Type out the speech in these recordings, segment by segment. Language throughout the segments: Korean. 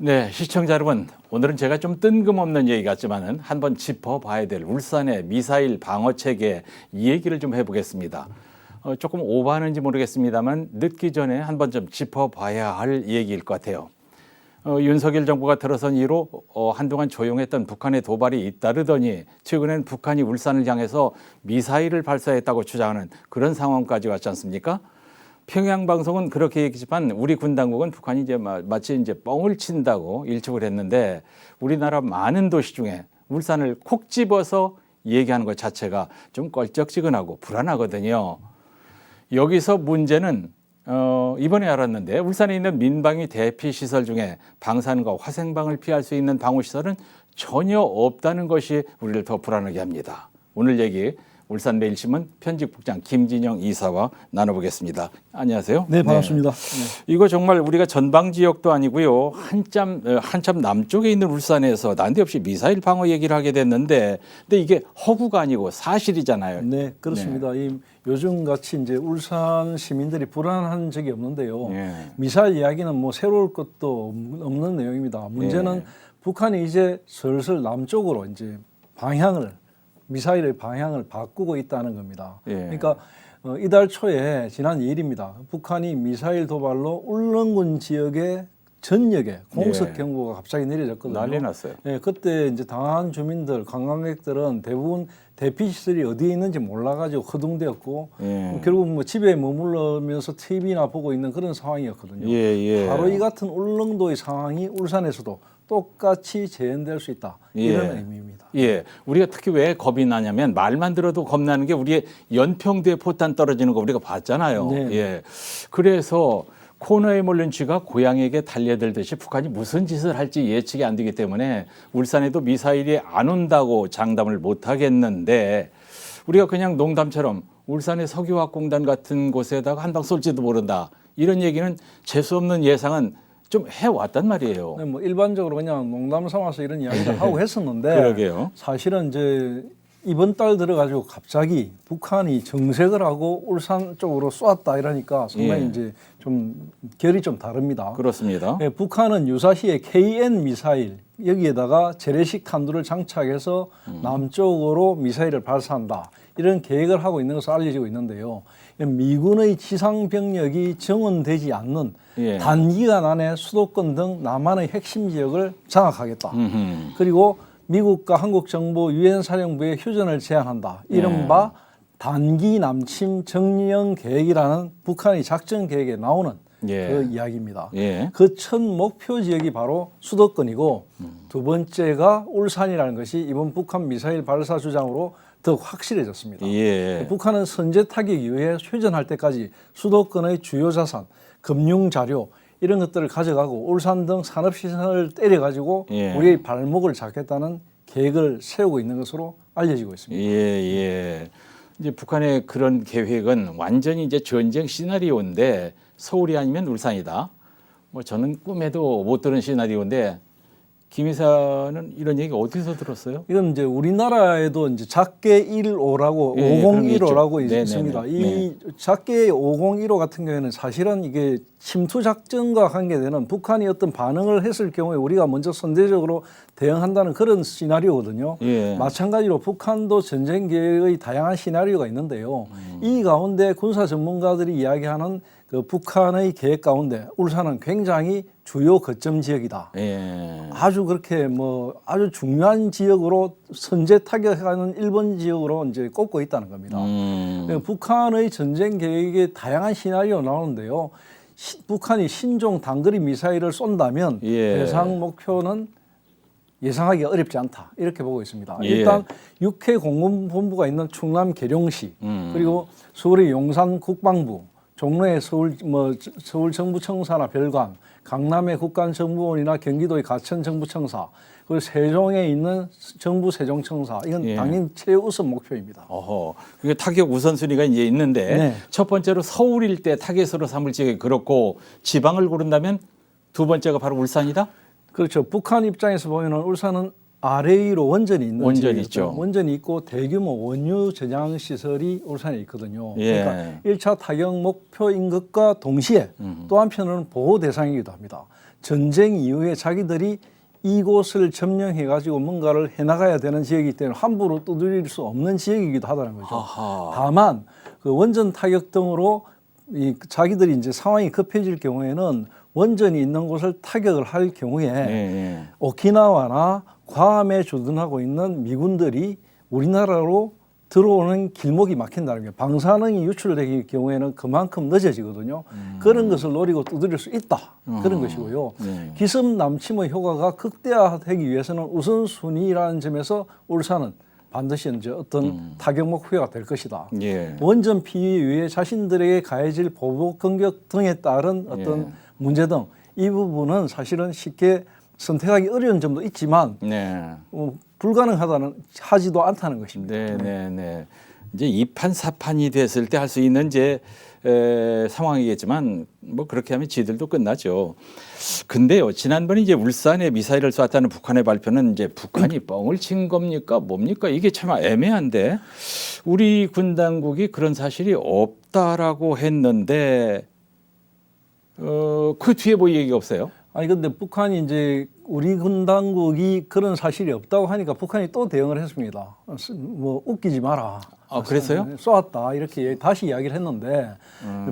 네, 시청자 여러분, 오늘은 제가 좀 뜬금없는 얘기 같지만은 한번 짚어봐야 될 울산의 미사일 방어 체계 이 얘기를 좀 해보겠습니다. 조금 오버하는지 모르겠습니다만 늦기 전에 한번 좀 짚어봐야 할 얘기일 것 같아요. 윤석열 정부가 들어선 이후로 한동안 조용했던 북한의 도발이 잇따르더니 최근엔 북한이 울산을 향해서 미사일을 발사했다고 주장하는 그런 상황까지 왔지 않습니까? 평양 방송은 그렇게 얘기했지만 우리 군 당국은 북한이 이제 마치 이제 뻥을 친다고 일축을 했는데 우리나라 많은 도시 중에 울산을 콕 집어서 얘기하는 것 자체가 좀 껄쩍지근하고 불안하거든요. 여기서 문제는 이번에 알았는데 울산에 있는 민방위 대피 시설 중에 방사능과 화생방을 피할 수 있는 방호 시설은 전혀 없다는 것이 우리를 더 불안하게 합니다. 오늘 얘기 울산매일신문 편집국장 김진영 이사와 나눠보겠습니다. 안녕하세요. 네, 반갑습니다. 이거 정말 우리가 전방 지역도 아니고요. 한참 남쪽에 있는 울산에서 난데없이 미사일 방어 얘기를 하게 됐는데, 근데 이게 허구가 아니고 사실이잖아요. 네, 그렇습니다. 요즘 같이 이제 울산 시민들이 불안한 적이 없는데요. 미사일 이야기는 뭐 새로울 것도 없는 내용입니다. 문제는 북한이 이제 슬슬 남쪽으로 이제 미사일의 방향을 바꾸고 있다는 겁니다. 그러니까 이달 초에 지난 2일입니다. 북한이 미사일 도발로 울릉군 지역의 전역에 공습 경보가 갑자기 내려졌거든요. 난리 났어요. 그때 이제 당한 주민들, 관광객들은 대부분 대피 시설이 어디에 있는지 몰라가지고 허둥대었고 결국 뭐 집에 머물러면서 TV나 보고 있는 그런 상황이었거든요. 바로 이 같은 울릉도의 상황이 울산에서도 똑같이 재현될 수 있다. 이런 의미입니다. 우리가 특히 왜 겁이 나냐면 말만 들어도 겁나는 게 우리의 연평도에 포탄 떨어지는 거 우리가 봤잖아요. 그래서 코너에 몰린 쥐가 고양이에게 달려들듯이 북한이 무슨 짓을 할지 예측이 안 되기 때문에 울산에도 미사일이 안 온다고 장담을 못 하겠는데 우리가 그냥 농담처럼 울산의 석유화공단 같은 곳에다가 한 방 쏠지도 모른다. 이런 얘기는 재수없는 예상은 좀 해왔단 말이에요. 네, 뭐 일반적으로 그냥 농담 삼아서 이런 이야기를 하고 했었는데 그러게요. 사실은 이제 이번 달 들어가지고 갑자기 북한이 정색을 하고 울산 쪽으로 쏘았다 이러니까 상당히 이제 좀 결이 좀 다릅니다. 그렇습니다. 북한은 유사시에 KN 미사일 여기에다가 재래식 탄두를 장착해서 남쪽으로 미사일을 발사한다. 이런 계획을 하고 있는 것으로 알려지고 있는데요. 미군의 지상 병력이 정원되지 않는 단기간 안에 수도권 등 남한의 핵심 지역을 장악하겠다. 그리고 미국과 한국 정부 유엔 사령부의 휴전을 제안한다. 이른바 단기 남침 정령 계획이라는 북한의 작전 계획에 나오는 그 이야기입니다. 그 첫 목표 지역이 바로 수도권이고 두 번째가 울산이라는 것이 이번 북한 미사일 발사 주장으로 더욱 확실해졌습니다. 북한은 선제 타격 이후에 휴전할 때까지 수도권의 주요 자산, 금융 자료 이런 것들을 가져가고 울산 등 산업시설을 때려가지고 우리의 발목을 잡겠다는 계획을 세우고 있는 것으로 알려지고 있습니다. 이제 북한의 그런 계획은 완전히 이제 전쟁 시나리오인데 서울이 아니면 울산이다. 뭐 저는 꿈에도 못 들은 시나리오인데 김 이사는 이런 얘기 어디서 들었어요? 이건 이제 우리나라에도 이제 작계 1호라고 5015라고 있습니다. 이 작계 5015 같은 경우에는 사실은 이게 침투 작전과 관계되는 북한이 어떤 반응을 했을 경우에 우리가 먼저 선제적으로 대응한다는 그런 시나리오거든요. 마찬가지로 북한도 전쟁 계획의 다양한 시나리오가 있는데요. 이 가운데 군사 전문가들이 이야기하는 그 북한의 계획 가운데 울산은 굉장히 주요 거점 지역이다. 아주 그렇게 뭐 아주 중요한 지역으로 선제 타격하는 일본 지역으로 이제 꼽고 있다는 겁니다. 북한의 전쟁 계획에 다양한 시나리오 나오는데요. 북한이 신종 단거리 미사일을 쏜다면 대상 목표는 예상하기 어렵지 않다. 이렇게 보고 있습니다. 일단 육해 공군본부가 있는 충남 계룡시 그리고 서울의 용산 국방부 종로의 서울 정부청사나 별관, 강남의 국간정보원이나 경기도의 가천정부청사, 그리고 세종에 있는 정부 세종청사, 이건 당연히 최우선 목표입니다. 그게 타격 우선순위가 이제 있는데 첫 번째로 서울 일대 타겟으로 삼을 지역이 그렇고 지방을 고른다면 두 번째가 바로 울산이다? 그렇죠. 북한 입장에서 보면은 울산은 아래 위로 원전이 있는 원전 지역이죠. 있죠. 원전이 있고 대규모 원유 저장 시설이 울산에 있거든요. 예. 그러니까 1차 타격 목표인 것과 동시에 또 한편으로는 보호 대상이기도 합니다. 전쟁 이후에 자기들이 이곳을 점령해 가지고 뭔가를 해나가야 되는 지역이기 때문에 함부로 두드릴 수 없는 지역이기도 하다는 거죠. 아하. 다만 그 원전 타격 등으로 자기들이 이제 상황이 급해질 경우에는 원전이 있는 곳을 타격을 할 경우에 예. 오키나와나 괌에 주둔하고 있는 미군들이 우리나라로 들어오는 길목이 막힌다는 거예요. 방사능이 유출되기 경우에는 그만큼 늦어지거든요. 그런 것을 노리고 두드릴 수 있다. 그런 것이고요. 네. 기습 남침의 효과가 극대화되기 위해서는 우선순위라는 점에서 울산은 반드시 이제 어떤 타격 목표가 될 것이다. 예. 원전 피해 이후에 자신들에게 가해질 보복 공격 등에 따른 어떤 문제 등 이 부분은 사실은 쉽게 선택하기 어려운 점도 있지만 네. 불가능하다는 하지도 않다는 것입니다. 네. 이제 이판사판이 됐을 때 할 수 있는 이제 상황이겠지만 뭐 그렇게 하면 지들도 끝나죠. 근데요, 지난번에 이제 울산에 미사일을 쐈다는 북한의 발표는 이제 북한이 뻥을 친 겁니까? 뭡니까? 이게 참 애매한데 우리 군 당국이 그런 사실이 없다라고 했는데 그 뒤에 뭐 얘기가 없어요? 아니 근데 북한이 이제 우리 군 당국이 그런 사실이 없다고 하니까 북한이 또 대응을 했습니다. 뭐 웃기지 마라. 아, 그랬어요? 쏘았다 이렇게 다시 이야기를 했는데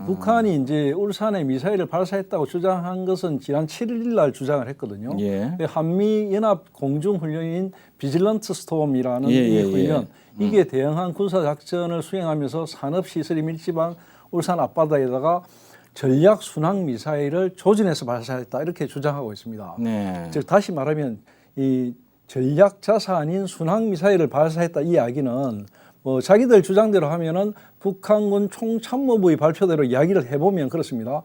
북한이 이제 울산에 미사일을 발사했다고 주장한 것은 지난 7일 날 주장을 했거든요. 예. 한미 연합 공중 훈련인 비질런트 스톰이라는 예, 이 예, 훈련 이게 대응한 군사 작전을 수행하면서 산업 시설이 밀집한 울산 앞바다에다가 전략 순항 미사일을 조준해서 발사했다 이렇게 주장하고 있습니다. 네. 즉 다시 말하면 이 전략 자산인 순항 미사일을 발사했다 이 이야기는 뭐 자기들 주장대로 하면은 북한군 총참모부의 발표대로 이야기를 해보면 그렇습니다.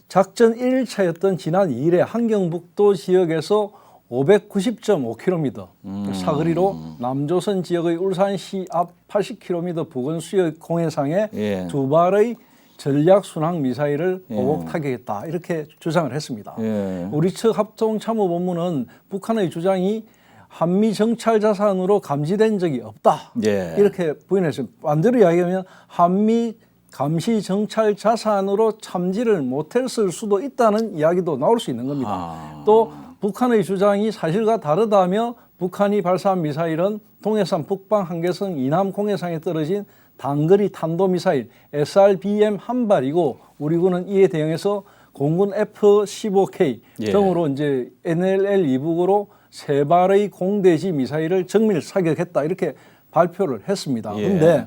작전 1일차였던 지난 2일에 한경북도 지역에서 590.5km 사거리로 남조선 지역의 울산시 앞 80km 부근 수역 공해상에 예. 두 발의 전략 순항 미사일을 보복 타격했다 이렇게 주장을 했습니다. 예. 우리 측 합동참모본부는 북한의 주장이 한미 정찰 자산으로 감지된 적이 없다 예. 이렇게 부인했습니다. 반대로 이야기하면 한미 감시 정찰 자산으로 참지를 못했을 수도 있다는 이야기도 나올 수 있는 겁니다. 또 북한의 주장이 사실과 다르다며 북한이 발사한 미사일은 동해산 북방 한계성 이남 공해상에 떨어진 단거리 탄도미사일 SRBM 한 발이고 우리 군은 이에 대응해서 공군 F-15K 등으로 이제 NLL 이북으로 세 발의 공대지 미사일을 정밀 사격했다 이렇게 발표를 했습니다. 그런데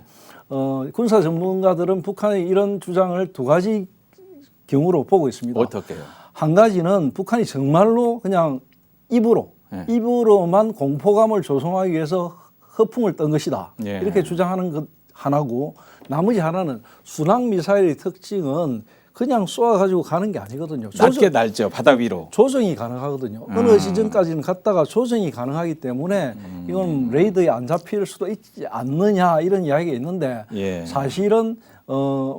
군사 전문가들은 북한의 이런 주장을 두 가지 경우로 보고 있습니다. 어떻게요? 한 가지는 북한이 정말로 그냥 입으로만 공포감을 조성하기 위해서 허풍을 떤 것이다. 예. 이렇게 주장하는 것 하나고 나머지 하나는 순항 미사일의 특징은 그냥 쏘아가지고 가는 게 아니거든요. 낮게 날죠. 바다 위로. 조정이 가능하거든요. 어느 지점까지는 갔다가 조정이 가능하기 때문에 이건 레이더에 안 잡힐 수도 있지 않느냐 이런 이야기가 있는데 예. 사실은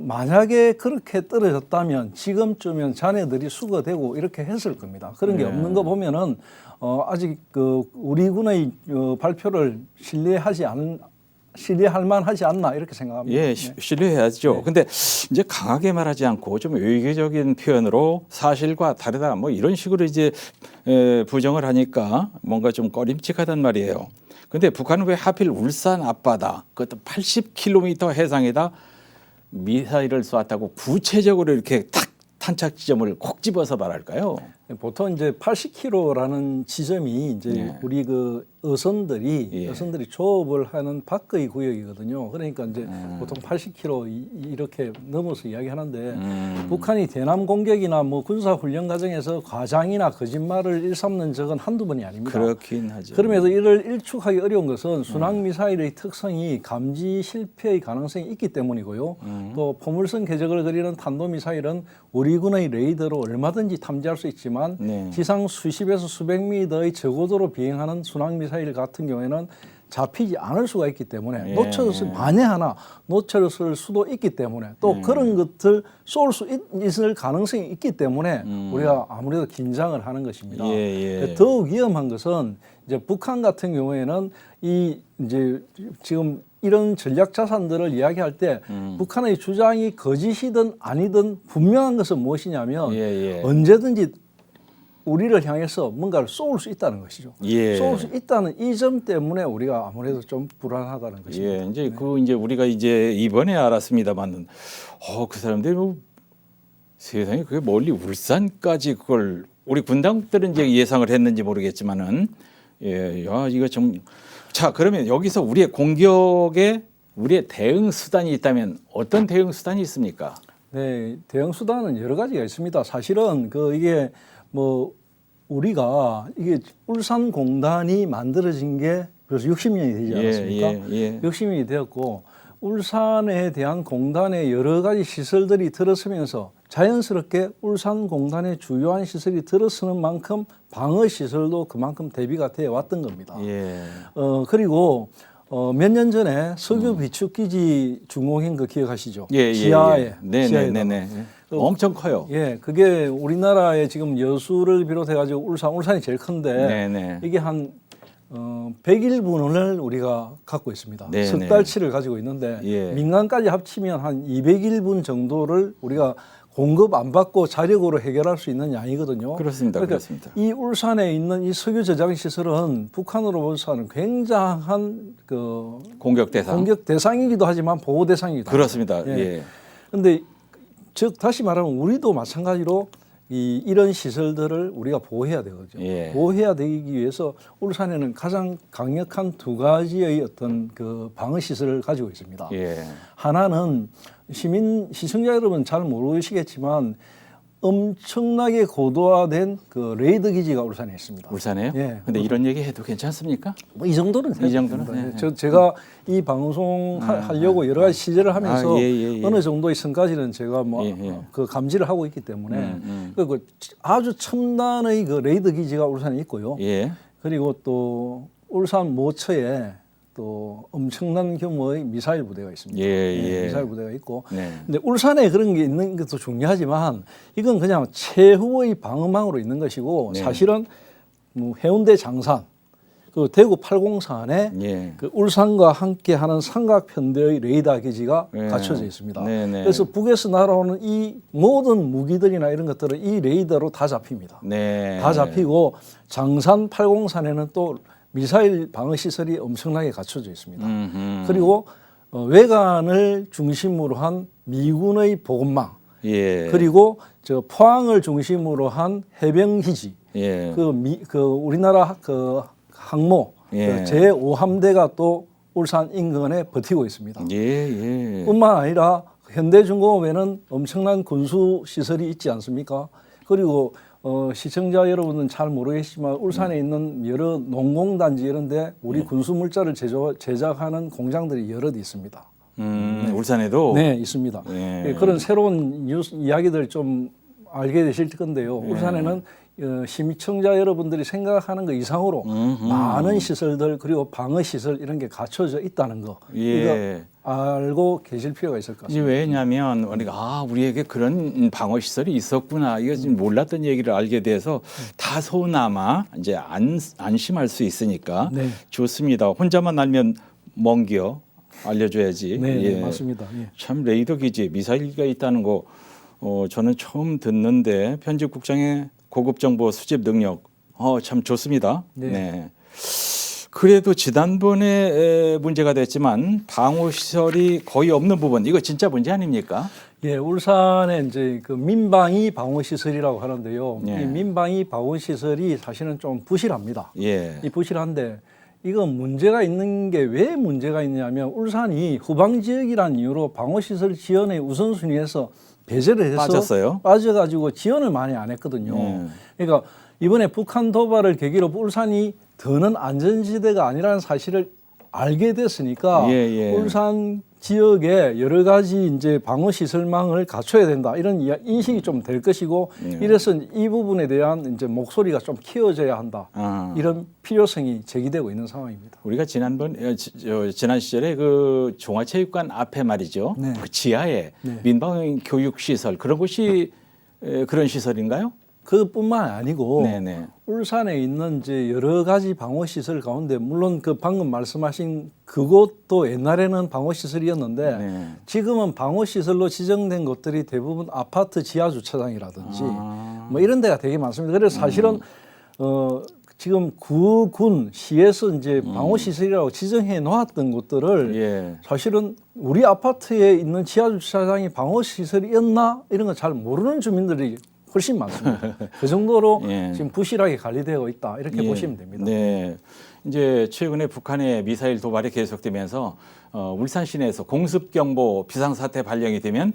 만약에 그렇게 떨어졌다면 지금쯤은 자네들이 수거되고 이렇게 했을 겁니다. 그런 게 없는 거 보면은 아직 그 우리 군의 발표를 신뢰할 만하지 않나 이렇게 생각합니다. 예, 신뢰해야죠. 근데 이제 강하게 말하지 않고 좀 외교적인 표현으로 사실과 다르다 뭐 이런 식으로 이제 부정을 하니까 뭔가 좀 꺼림칙하단 말이에요. 근데 북한은 왜 하필 울산 앞바다 그것도 80km 해상에다 미사일을 쏘았다고 구체적으로 이렇게 탁 탄착 지점을 콕 집어서 말할까요? 보통 이제 80km라는 지점이 이제 우리 그 어선들이 조업을 하는 밖의 구역이거든요. 그러니까 이제 보통 80km 이렇게 넘어서 이야기하는데 북한이 대남 공격이나 뭐 군사 훈련 과정에서 과장이나 거짓말을 일삼는 적은 한두 번이 아닙니다. 그렇긴 하죠. 그러면서 이를 일축하기 어려운 것은 순항 미사일의 특성이 감지 실패의 가능성이 있기 때문이고요. 또 포물선 궤적을 그리는 탄도 미사일은 우리 군의 레이더로 얼마든지 탐지할 수 있지만 지상 수십에서 수백 미터의 저고도로 비행하는 순항 미사일 같은 경우에는 잡히지 않을 수가 있기 때문에 예. 놓쳤을 만에 하나 놓쳤을 수도 있기 때문에 또 그런 것들 쏠 수 있을 가능성이 있기 때문에 우리가 아무래도 긴장을 하는 것입니다. 예. 더 위험한 것은 이제 북한 같은 경우에는 이 이제 지금 이런 전략 자산들을 이야기할 때 북한의 주장이 거짓이든 아니든 분명한 것은 무엇이냐면 예. 언제든지 우리를 향해서 뭔가를 쏠 수 있다는 것이죠. 예. 쏠 수 있다는 이 점 때문에 우리가 아무래도 좀 불안하다는 것입니다. 예, 이제 그 이제 우리가 이제 이번에 알았습니다만은, 그 사람들이 뭐 세상에 그게 멀리 울산까지 그걸 우리 군당들은 이제 예상을 했는지 모르겠지만은, 예, 야 이거 좀 자 그러면 여기서 우리의 공격에 우리의 대응 수단이 있다면 어떤 대응 수단이 있습니까? 네, 대응 수단은 여러 가지가 있습니다. 사실은 이게 뭐 우리가 이게 울산공단이 만들어진 게 벌써 60년이 되지 않았습니까? 예. 60년이 되었고 울산에 대한 공단의 여러 가지 시설들이 들어서면서 자연스럽게 울산공단의 주요한 시설이 들어서는 만큼 방어 시설도 그만큼 대비가 되어 왔던 겁니다. 예. 그리고 몇 년 전에 석유 비축기지 준공한 거 기억하시죠? 예. 지하에. 네네네. 엄청 커요. 예, 그게 우리나라의 지금 여수를 비롯해가지고 울산이 제일 큰데 네네. 이게 한 100일분을 우리가 갖고 있습니다. 네네. 석 달치를 가지고 있는데 예. 민간까지 합치면 한 200일분 정도를 우리가 공급 안 받고 자력으로 해결할 수 있는 양이거든요. 그렇습니다. 그러니까 그렇습니다. 이 울산에 있는 이 석유 저장 시설은 북한으로서는 굉장한 공격 대상. 공격 대상이기도 하지만 보호 대상이기도 그렇습니다. 합니다. 예. 그런데 즉 다시 말하면 우리도 마찬가지로 이런 시설들을 우리가 보호해야 되거든요. 예. 보호해야 되기 위해서 울산에는 가장 강력한 두 가지의 어떤 방어 시설을 가지고 있습니다. 예. 하나는 시청자 여러분 잘 모르시겠지만 엄청나게 고도화된 레이더 기지가 울산에 있습니다. 울산에요? 예. 근데 이런 얘기 해도 괜찮습니까? 뭐 이 정도는 이 정도는? 됩니다. 네. 제가 이 방송 하려고 여러 가지 취재를 하면서 예. 어느 정도의 선까지는 제가 감지를 하고 있기 때문에 그리고 아주 첨단의 레이더 기지가 울산에 있고요. 예. 그리고 또 울산 모처에 또 엄청난 규모의 미사일 부대가 있습니다. 예. 미사일 부대가 있고. 네. 근데 울산에 그런 게 있는 것도 중요하지만 이건 그냥 최후의 방어망으로 있는 것이고 네. 사실은 뭐 해운대 장산, 대구 804안에 예. 울산과 함께하는 삼각편대의 레이더 기지가 예. 갖춰져 있습니다. 네네. 그래서 북에서 날아오는 이 모든 무기들이나 이런 것들은 이 레이더로 다 잡힙니다. 네. 다 잡히고 장산 803에는 또 미사일 방어 시설이 엄청나게 갖춰져 있습니다. 그리고 외관을 중심으로 한 미군의 보급망, 예. 그리고 포항을 중심으로 한 해병 기지, 예. 우리나라 항모 예. 제5함대가 또 울산 인근에 버티고 있습니다. 예. 뿐만 아니라 현대중공업에는 엄청난 군수 시설이 있지 않습니까? 그리고 시청자 여러분은 잘 모르겠지만 울산에 있는 여러 농공단지 이런데 우리 군수 물자를 제작하는 공장들이 여럿 있습니다. 울산에도 네, 있습니다. 예. 그런 새로운 이야기들 좀 알게 되실 건데요. 울산에는 시청자 여러분들이 생각하는 것 이상으로 많은 시설들 그리고 방어 시설 이런 게 갖춰져 있다는 거 예. 이거 알고 계실 필요가 있을 것 이제 같습니다. 왜냐하면 우리가 우리에게 그런 방어 시설이 있었구나 이거 지금 몰랐던 얘기를 알게 돼서 다소나마 이제 안심할 수 있으니까 네. 좋습니다. 혼자만 알면 멍겨 알려줘야지. 네, 예. 맞습니다. 예. 참 레이더 기지 미사일가 있다는 거 저는 처음 듣는데 편집국장의 고급 정보 수집 능력 참 좋습니다. 네. 네. 그래도 지난번에 문제가 됐지만 방호 시설이 거의 없는 부분 이거 진짜 문제 아닙니까? 예, 울산에 이제 민방위 방어 시설이라고 하는데요. 예. 이 민방위 방어 시설이 사실은 좀 부실합니다. 예. 이 부실한데 이건 문제가 있는 게 왜 문제가 있냐면 울산이 후방 지역이라는 이유로 방어 시설 지원의 우선순위에서 배제를 해서 빠졌어요? 빠져가지고 지원을 많이 안 했거든요. 그러니까 이번에 북한 도발을 계기로 울산이 더는 안전지대가 아니라는 사실을 알게 됐으니까 예, 예. 울산 지역에 여러 가지 이제 방어 시설망을 갖춰야 된다 이런 인식이 좀 될 것이고 예. 이래서 이 부분에 대한 이제 목소리가 좀 키워져야 한다 이런 필요성이 제기되고 있는 상황입니다. 우리가 지난번 지난 시절에 그 종합체육관 앞에 말이죠. 네. 그 지하에 네. 민방 교육 시설 그런 곳이 그런 시설인가요? 그뿐만 아니고 네네. 울산에 있는 이제 여러 가지 방어 시설 가운데 물론 그 방금 말씀하신 그곳도 옛날에는 방어 시설이었는데 네. 지금은 방어 시설로 지정된 곳들이 대부분 아파트 지하 주차장이라든지 뭐 이런 데가 되게 많습니다. 그래서 사실은 지금 구군 시에서 이제 방어 시설이라고 지정해 놓았던 곳들을 예. 사실은 우리 아파트에 있는 지하 주차장이 방어 시설이었나 이런 거 잘 모르는 주민들이 훨씬 많습니다. 그 정도로 예. 지금 부실하게 관리되어 있다 이렇게 예. 보시면 됩니다. 네. 이제 최근에 북한의 미사일 도발이 계속되면서 울산 시내에서 공습 경보 비상사태 발령이 되면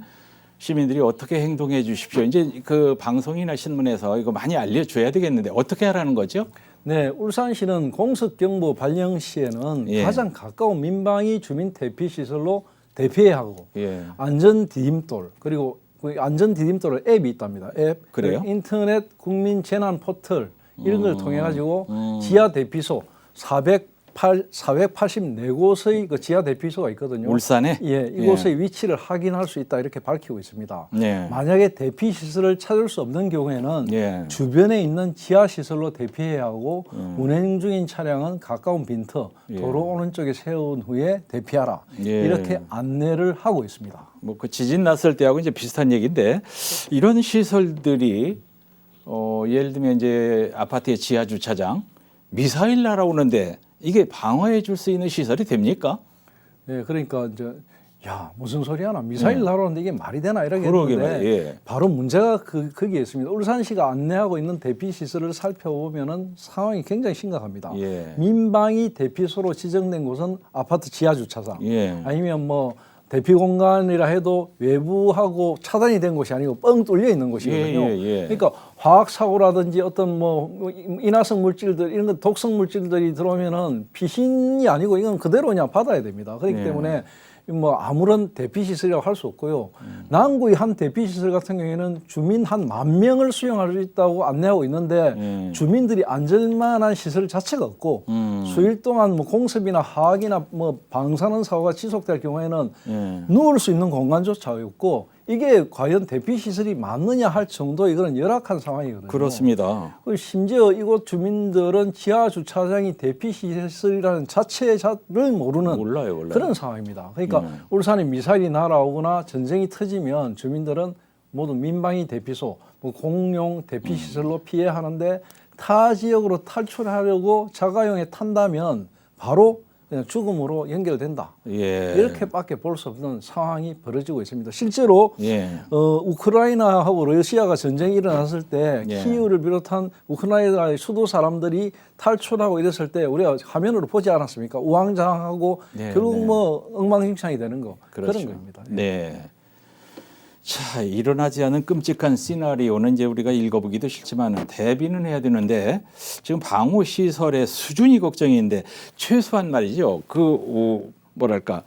시민들이 어떻게 행동해 주십시오. 이제 그 방송이나 신문에서 이거 많이 알려줘야 되겠는데 어떻게 하라는 거죠? 네, 울산시는 공습경보 발령 시에는 예. 가장 가까운 민방위 주민 대피 시설로 대피해야 하고 예. 안전 디딤돌 그리고 그 안전 디딤돌 앱이 있답니다. 앱 그래요? 인터넷 국민 재난 포털 이런 걸 통해 가지고 지하 대피소 484곳의 그 지하 대피소가 있거든요. 울산에? 예, 이곳의 위치를 확인할 수 있다 이렇게 밝히고 있습니다. 네. 만약에 대피 시설을 찾을 수 없는 경우에는 예. 주변에 있는 지하 시설로 대피해야 하고 운행 중인 차량은 가까운 빈터 도로 오른쪽에 세운 후에 대피하라 예. 이렇게 안내를 하고 있습니다. 뭐 그 지진 났을 때하고 이제 비슷한 얘기인데 이런 시설들이 예를 들면 이제 아파트의 지하 주차장 미사일 날아오는데 이게 방어해 줄 수 있는 시설이 됩니까? 네, 그러니까 이제 야 무슨 소리 하나 미사일 날아오는데 이게 말이 되나 이렇게 그러게 했는데 말이에요. 예. 바로 문제가 거기에 있습니다. 울산시가 안내하고 있는 대피 시설을 살펴보면은 상황이 굉장히 심각합니다. 예. 민방위 대피소로 지정된 곳은 아파트 지하 주차장 예. 아니면 뭐 대피 공간이라 해도 외부하고 차단이 된 곳이 아니고 뻥 뚫려 있는 곳이거든요. 그러니까 화학 사고라든지 어떤 뭐 인화성 물질들 이런 거 독성 물질들이 들어오면은 피신이 아니고 이건 그대로 그냥 받아야 됩니다. 그렇기 때문에 뭐 아무런 대피 시설이라고 할 수 없고요. 남구의 한 대피 시설 같은 경우에는 주민 한 10,000명을 수용할 수 있다고 안내하고 있는데 주민들이 앉을만한 시설 자체가 없고 수일 동안 뭐 공습이나 화학이나 뭐 방사능 사고가 지속될 경우에는 누울 수 있는 공간조차 없고 이게 과연 대피 시설이 맞느냐 할 정도의 그런 열악한 상황이거든요. 그렇습니다. 심지어 이곳 주민들은 지하 주차장이 대피 시설이라는 자체를 모르는 몰라요. 그런 상황입니다. 그러니까 울산에 미사일이 날아오거나 전쟁이 터지면 주민들은 모두 민방위 대피소, 뭐 공용 대피 시설로 피해야 하는데 타 지역으로 탈출하려고 자가용에 탄다면 바로 그냥 죽음으로 연결된다. 예. 이렇게밖에 볼 수 없는 상황이 벌어지고 있습니다. 실제로 우크라이나하고 러시아가 전쟁이 일어났을 때 키이우를 비롯한 우크라이나의 수도 사람들이 탈출하고 이랬을 때 우리가 화면으로 보지 않았습니까? 우왕좌왕하고 결국 뭐 엉망진창이 되는 거 그렇죠. 그런 겁니다. 네. 자, 일어나지 않은 끔찍한 시나리오는 이제 우리가 읽어보기도 싫지만 대비는 해야 되는데 지금 방호 시설의 수준이 걱정인데 최소한 말이죠. 뭐랄까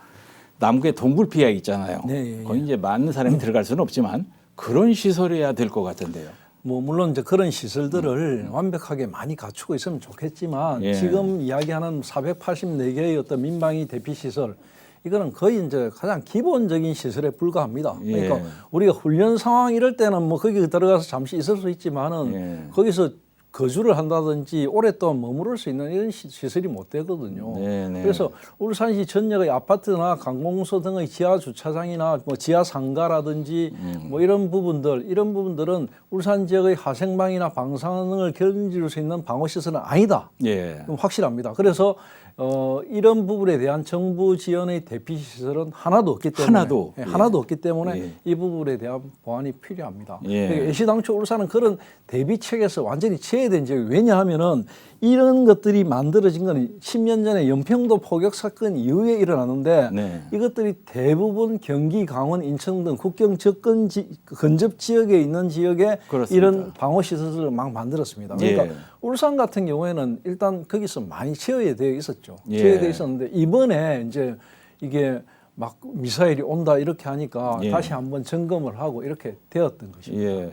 남구에 동굴피아 있잖아요. 거기 이제 많은 사람이 들어갈 수는 없지만 그런 시설이어야 될 것 같은데요. 뭐 물론 이제 그런 시설들을 완벽하게 많이 갖추고 있으면 좋겠지만 지금 이야기하는 484개의 어떤 민방위 대피 시설 이거는 거의 이제 가장 기본적인 시설에 불과합니다. 그러니까 우리가 훈련 상황 이럴 때는 뭐 거기 들어가서 잠시 있을 수 있지만은 거기서 거주를 한다든지 오랫동안 머무를 수 있는 이런 시설이 못 되거든요. 그래서 울산시 전역의 아파트나 관공서 등의 지하 주차장이나 뭐 지하 상가라든지 뭐 이런 부분들은 울산 지역의 화생방이나 방사능을 견딜 수 있는 방호 시설은 아니다. 확실합니다. 그래서 이런 부분에 대한 정부 지원의 대피 시설은 하나도 없기 때문에 이 부분에 대한 보완이 필요합니다. 애시당초 울산은 그런 대비책에서 완전히 해야 되는 지역이 왜냐하면은 이런 것들이 만들어진 건 10년 전에 연평도 포격 사건 이후에 일어났는데 네. 이것들이 대부분 경기, 강원, 인천 등 국경 접근 근접 지역에 있는 지역에 그렇습니다. 이런 방어 시설을 막 만들었습니다. 그러니까 예. 울산 같은 경우에는 일단 거기서 많이 제어되어 있었죠. 예. 제어되어 있었는데 이번에 이제 이게 막 미사일이 온다 이렇게 하니까 예. 다시 한번 점검을 하고 이렇게 되었던 것입니다. 예.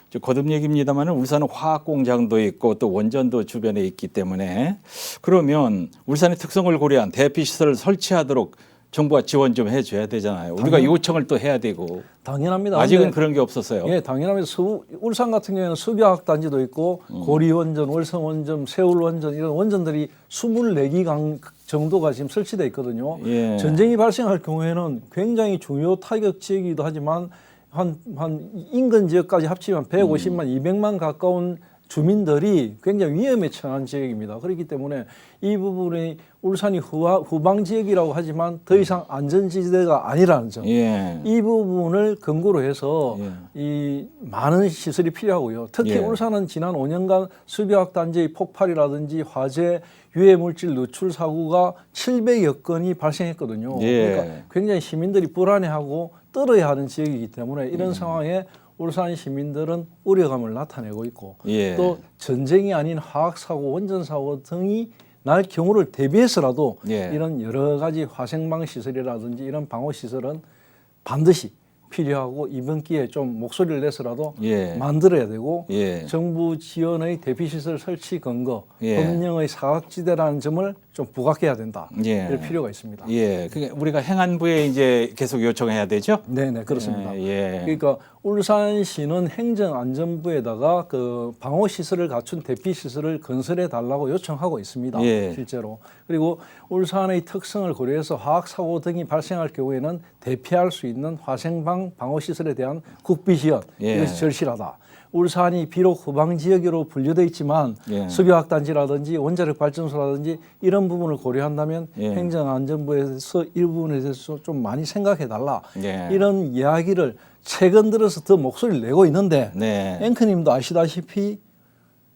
저 거듭 얘기입니다만 울산은 화학 공장도 있고 또 원전도 주변에 있기 때문에 그러면 울산의 특성을 고려한 대피 시설을 설치하도록 정부가 지원 좀 해줘야 되잖아요. 우리가 요청을 또 해야 되고 당연합니다. 아직은 근데 그런 게 없었어요. 예, 당연합니다. 울산 같은 경우에는 수교학단지도 있고 고리원전, 월성원전, 세울원전 이런 원전들이 24기 정도가 지금 설치되어 있거든요. 예. 전쟁이 발생할 경우에는 굉장히 중요 타격 지역이기도 하지만 한 인근 지역까지 합치면 150만, 200만 가까운 주민들이 굉장히 위험에 처한 지역입니다. 그렇기 때문에 이 부분이 울산이 후방 지역이라고 하지만 더 이상 안전지대가 아니라는 점. 예. 이 부분을 근거로 해서 예. 이 많은 시설이 필요하고요. 특히 예. 울산은 지난 5년간 수교학 단지의 폭발이라든지 화재, 유해 물질 누출 사고가 700여 건이 발생했거든요. 예. 그러니까 굉장히 시민들이 불안해하고 떨어야 하는 지역이기 때문에 이런 상황에 울산 시민들은 우려감을 나타내고 있고 예. 또 전쟁이 아닌 화학 사고, 원전 사고 등이 날 경우를 대비해서라도 예. 이런 여러 가지 화생방 시설이라든지 이런 방호 시설은 반드시 필요하고 이번 기회에 좀 목소리를 내서라도 예. 만들어야 되고 예. 정부 지원의 대피시설 설치 근거, 예. 법령의 사각지대라는 점을 좀 부각해야 된다. 예. 이럴 필요가 있습니다. 예. 그게 우리가 행안부에 이제 계속 요청해야 되죠. 네, 그렇습니다. 예. 그러니까 울산시는 행정안전부에다가 그 방호 시설을 갖춘 대피 시설을 건설해 달라고 요청하고 있습니다. 예. 실제로. 그리고 울산의 특성을 고려해서 화학 사고 등이 발생할 경우에는 대피할 수 있는 화생방 방호 시설에 대한 국비 지원 예. 이것이 절실하다. 울산이 비록 후방 지역으로 분류돼 있지만 예. 수교학 단지라든지 원자력 발전소라든지 이런 부분을 고려한다면 예. 행정안전부에서 이 부분에 대해서 좀 많이 생각해 달라. 예. 이런 이야기를 최근 들어서 더 목소리를 내고 있는데 네. 앵커님도 아시다시피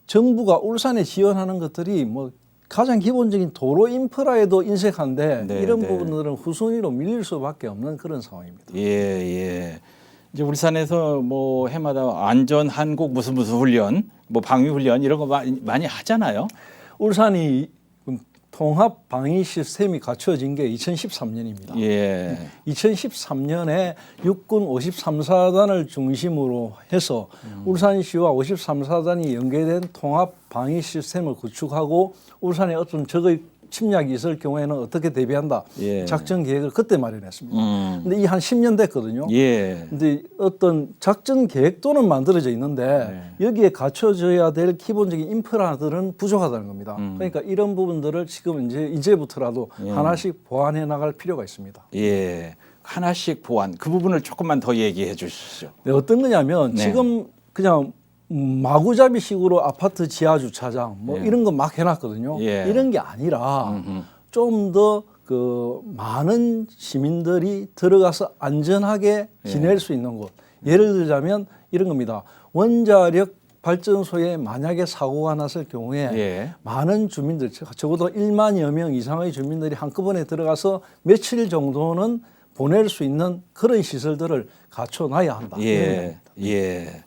정부가 울산에 지원하는 것들이 뭐 가장 기본적인 도로 인프라에도 인색한데 네, 이런 네. 부분들은 후순위로 밀릴 수밖에 없는 그런 상황입니다. 예, 예. 이제 울산에서 뭐 해마다 안전 한국 무슨 훈련, 뭐 방위 훈련 이런 거 많이 하잖아요. 울산이 통합 방위 시스템이 갖춰진 게 2013년입니다. 예. 2013년에 육군 53사단을 중심으로 해서 울산시와 53사단이 연계된 통합 방위 시스템을 구축하고 울산에 어떤 적의 침략이 있을 경우에는 어떻게 대비한다. 예. 작전 계획을 그때 마련했습니다. 근데 이 한 10년 됐거든요. 예. 근데 어떤 작전 계획도는 만들어져 있는데 여기에 갖춰져야 될 기본적인 인프라들은 부족하다는 겁니다. 그러니까 이런 부분들을 지금 이제부터라도 하나씩 보완해 나갈 필요가 있습니다. 예. 하나씩 보완. 그 부분을 조금만 더 얘기해 주시죠. 네, 어떤 거냐면 네. 지금 그냥 마구잡이식으로 아파트 지하 주차장 뭐 예. 이런 거 막 해놨거든요. 예. 이런 게 아니라 좀 더 그 많은 시민들이 들어가서 안전하게 지낼 수 있는 곳. 예를 들자면 이런 겁니다. 원자력 발전소에 만약에 사고가 났을 경우에 예. 많은 주민들, 적어도 1만여 명 이상의 주민들이 한꺼번에 들어가서 며칠 정도는 보낼 수 있는 그런 시설들을 갖춰놔야 한다. 예. 예.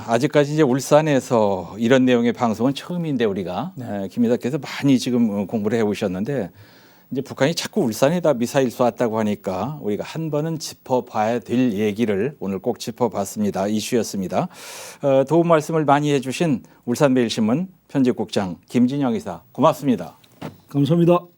아직까지 이제 울산에서 이런 내용의 방송은 처음인데 우리가 김 이사께서 많이 지금 공부를 해오셨는데 이제 북한이 자꾸 울산에다 미사일 쏘았다고 하니까 우리가 한 번은 짚어봐야 될 얘기를 오늘 꼭 짚어봤습니다. 이슈였습니다. 도움 말씀을 많이 해주신 울산매일신문 편집국장 김진영 이사 고맙습니다. 감사합니다.